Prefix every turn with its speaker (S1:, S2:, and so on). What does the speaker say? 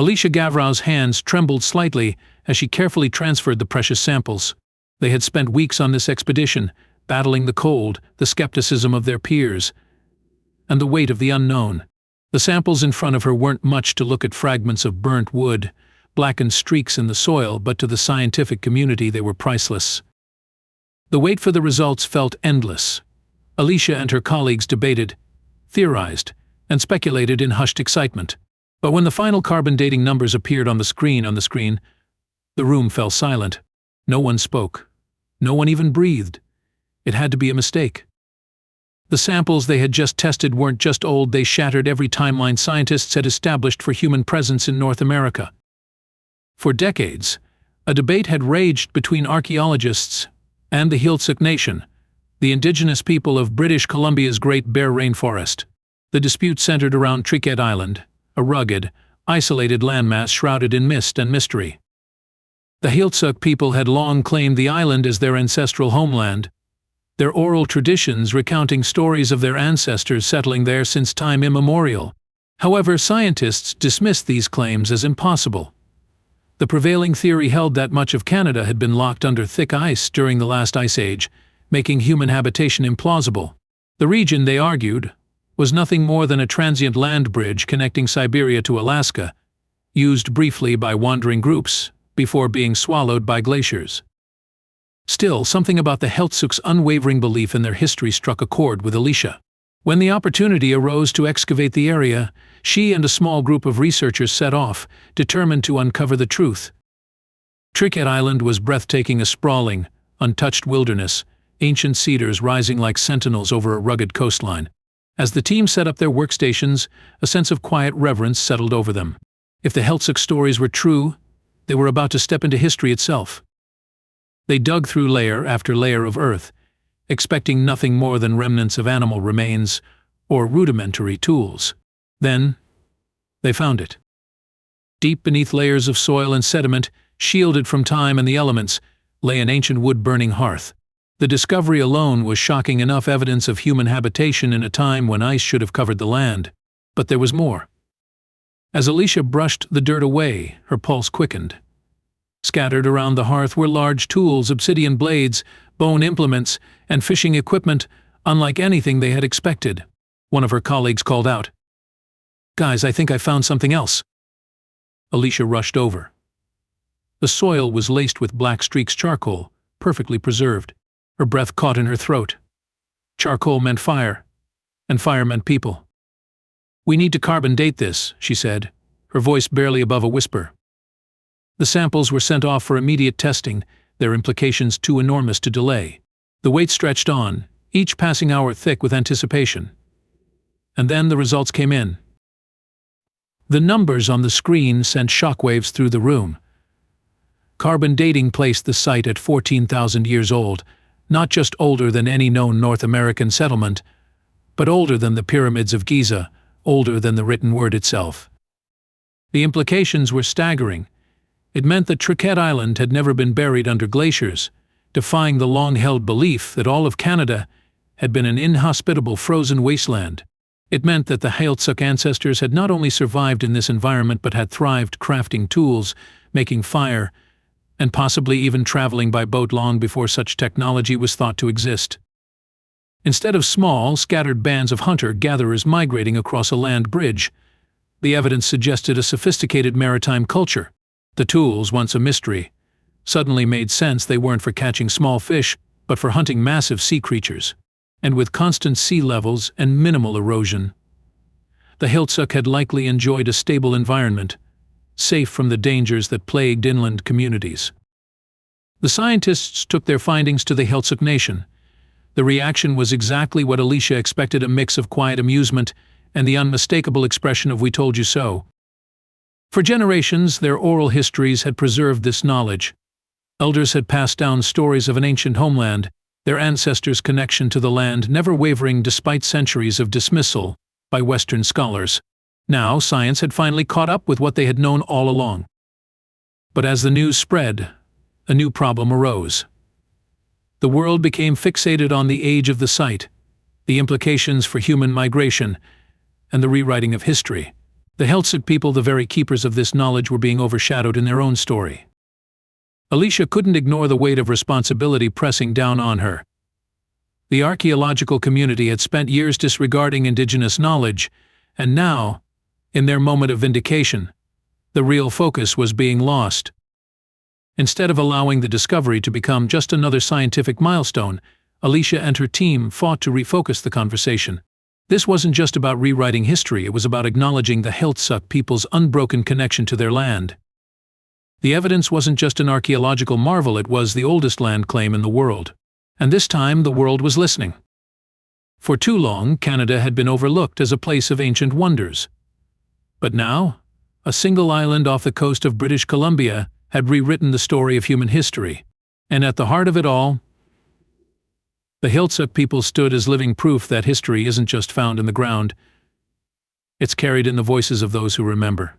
S1: Alicia Gavrow's hands trembled slightly as she carefully transferred the precious samples. They had spent weeks on this expedition, battling the cold, the skepticism of their peers, and the weight of the unknown. The samples in front of her weren't much to look at: fragments of burnt wood, blackened streaks in the soil, but to the scientific community they were priceless. The wait for the results felt endless. Alicia and her colleagues debated, theorized, and speculated in hushed excitement. But when the final carbon dating numbers appeared on the screen, the room fell silent. No one spoke. No one even breathed. It had to be a mistake. The samples they had just tested weren't just old, they shattered every timeline scientists had established for human presence in North America. For decades, a debate had raged between archaeologists and the Heiltsuk Nation, the indigenous people of British Columbia's Great Bear Rainforest. The dispute centered around Triquet Island, a rugged, isolated landmass shrouded in mist and mystery. The Heiltsuk people had long claimed the island as their ancestral homeland, their oral traditions recounting stories of their ancestors settling there since time immemorial. However, scientists dismissed these claims as impossible. The prevailing theory held that much of Canada had been locked under thick ice during the last ice age, making human habitation implausible. The region, they argued, was nothing more than a transient land bridge connecting Siberia to Alaska, used briefly by wandering groups before being swallowed by glaciers. Still, something about the Heiltsuk's unwavering belief in their history struck a chord with Alicia. When the opportunity arose to excavate the area, she and a small group of researchers set off, determined to uncover the truth. Triquet Island was breathtaking, a sprawling, untouched wilderness, ancient cedars rising like sentinels over a rugged coastline. As the team set up their workstations, a sense of quiet reverence settled over them. If the Heiltsuk stories were true, they were about to step into history itself. They dug through layer after layer of earth, expecting nothing more than remnants of animal remains or rudimentary tools. Then, they found it. Deep beneath layers of soil and sediment, shielded from time and the elements, lay an ancient wood-burning hearth. The discovery alone was shocking enough evidence of human habitation in a time when ice should have covered the land. But there was more. As Alicia brushed the dirt away, her pulse quickened. Scattered around the hearth were large tools, obsidian blades, bone implements, and fishing equipment, unlike anything they had expected. One of her colleagues called out, "Guys, I think I found something else." Alicia rushed over. The soil was laced with black streaks, charcoal, perfectly preserved. Her breath caught in her throat. Charcoal meant fire, and fire meant people. "We need to carbon date this," she said, her voice barely above a whisper. The samples were sent off for immediate testing, their implications too enormous to delay. The wait stretched on, each passing hour thick with anticipation. And then the results came in. The numbers on the screen sent shockwaves through the room. Carbon dating placed the site at 14,000 years old, not just older than any known North American settlement, but older than the pyramids of Giza, older than the written word itself. The implications were staggering. It meant that Triquet Island had never been buried under glaciers, defying the long-held belief that all of Canada had been an inhospitable frozen wasteland. It meant that the Heiltsuk ancestors had not only survived in this environment but had thrived crafting tools, making fire, and possibly even traveling by boat long before such technology was thought to exist. Instead of small, scattered bands of hunter-gatherers migrating across a land bridge, the evidence suggested a sophisticated maritime culture. The tools, once a mystery, suddenly made sense. They weren't for catching small fish, but for hunting massive sea creatures. And with constant sea levels and minimal erosion, the Heiltsuk had likely enjoyed a stable environment, safe from the dangers that plagued inland communities. The scientists took their findings to the Heiltsuk Nation. The reaction was exactly what Alicia expected, a mix of quiet amusement and the unmistakable expression of "we told you so." For generations, their oral histories had preserved this knowledge. Elders had passed down stories of an ancient homeland, their ancestors' connection to the land never wavering despite centuries of dismissal by Western scholars. Now, science had finally caught up with what they had known all along. But as the news spread, a new problem arose. The world became fixated on the age of the site, the implications for human migration, and the rewriting of history. The Heiltsuk people, the very keepers of this knowledge, were being overshadowed in their own story. Alicia couldn't ignore the weight of responsibility pressing down on her. The archaeological community had spent years disregarding indigenous knowledge, and now, in their moment of vindication, the real focus was being lost. Instead of allowing the discovery to become just another scientific milestone, Alicia and her team fought to refocus the conversation. This wasn't just about rewriting history, it was about acknowledging the Heiltsuk people's unbroken connection to their land. The evidence wasn't just an archaeological marvel, it was the oldest land claim in the world. And this time the world was listening. For too long, Canada had been overlooked as a place of ancient wonders. But now, a single island off the coast of British Columbia had rewritten the story of human history. And at the heart of it all, the Heiltsuk people stood as living proof that history isn't just found in the ground, it's carried in the voices of those who remember.